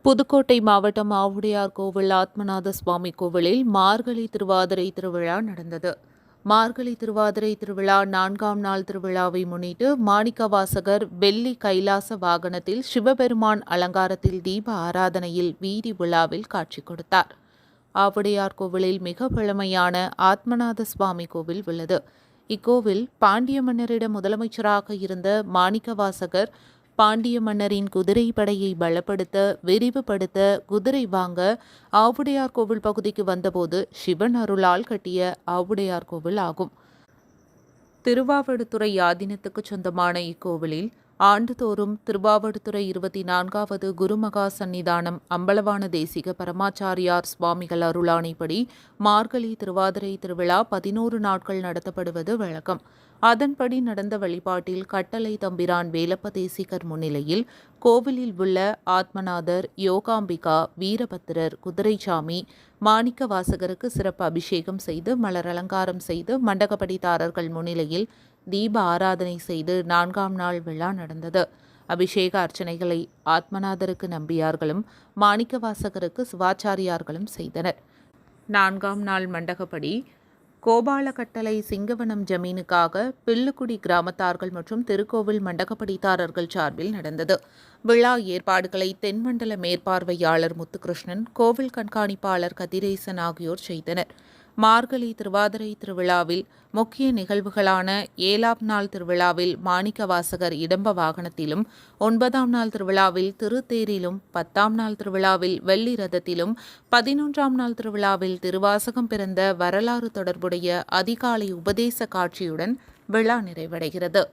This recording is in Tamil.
புதுக்கோட்டை மாவட்டம் ஆவுடையார் கோவில் ஆத்மநாத சுவாமி கோவிலில் மார்கழி திருவாதிரை திருவிழா நடந்தது. மார்கழி திருவாதிரை திருவிழா 4ஆம் நாள் திருவிழாவை முன்னிட்டு மாணிக்கவாசகர் வெள்ளி கைலாச வாகனத்தில் சிவபெருமான் அலங்காரத்தில் தீப ஆராதனையில் வீதி விழாவில் காட்சி கொடுத்தார். ஆவுடையார் கோவிலில் மிக பழமையான ஆத்மநாத சுவாமி கோவில் உள்ளது. இக்கோவில் பாண்டிய மன்னரிடம் முதலமைச்சராக இருந்த மாணிக்கவாசகர் பாண்டிய மன்னரின் குதிரை படையை பலப்படுத்த விரிவுபடுத்த குதிரை வாங்க ஆவுடையார் கோவில் பகுதிக்கு வந்தபோது சிவன் அருளால் கட்டிய ஆவுடையார் கோவில் ஆகும். திருவாவடுதுறை ஆதீனத்துக்கு சொந்தமான இக்கோவிலில் ஆண்டுதோறும் திருவாவடுதுறை 24வது குருமகா சன்னிதானம் அம்பலவான தேசிக பரமாச்சாரியார் சுவாமிகள் அருளாணைப்படி மார்கழி திருவாதிரை திருவிழா 11 நாட்கள் நடத்தப்படுவது வழக்கம். அதன்படி நடந்த வழிபாட்டில் கட்டளை தம்பிரான் வேலப்ப தேசிகர் முன்னிலையில் கோவிலில் உள்ள ஆத்மநாதர், யோகாம்பிகா, வீரபத்திரர், குதிரைசாமி, மாணிக்க வாசகருக்கு சிறப்பு அபிஷேகம் செய்து மலர் அலங்காரம் செய்து மண்டகப்படிதாரர்கள் முன்னிலையில் தீப ஆராதனை செய்து 4ஆம் நாள் விழா நடந்தது. அபிஷேக அர்ச்சனைகளை ஆத்மநாதருக்கு நம்பியார்களும் மாணிக்கவாசகருக்கு சிவாச்சாரியார்களும் செய்தனர். 4ஆம் நாள் மண்டகப்படி கோபால கட்டளை சிங்கவனம் ஜமீனுக்காக பில்லுக்குடி கிராமத்தார்கள் மற்றும் திருக்கோவில் மண்டகப்படிதாரர்கள் சார்பில் நடந்தது. விழா ஏற்பாடுகளை தென்மண்டல மேற்பார்வையாளர் முத்துகிருஷ்ணன், கோவில் கண்காணிப்பாளர் கதிரேசன் ஆகியோர் செய்தனர். மார்கழி திருவாதிரை திருவிழாவில் முக்கிய நிகழ்வுகளான 7ஆம் நாள் திருவிழாவில் மாணிக்கவாசகர் இடம்ப வாகனத்திலும், 9ஆம் நாள் திருவிழாவில் திருத்தேரிலும், 10ஆம் நாள் திருவிழாவில் வெள்ளி ரதத்திலும், 11ஆம் நாள் திருவிழாவில் திருவாசகம் பிறந்த வரலாறு தொடர்புடைய அதிகாலை உபதேச காட்சியுடன் விழா நிறைவடைகிறது.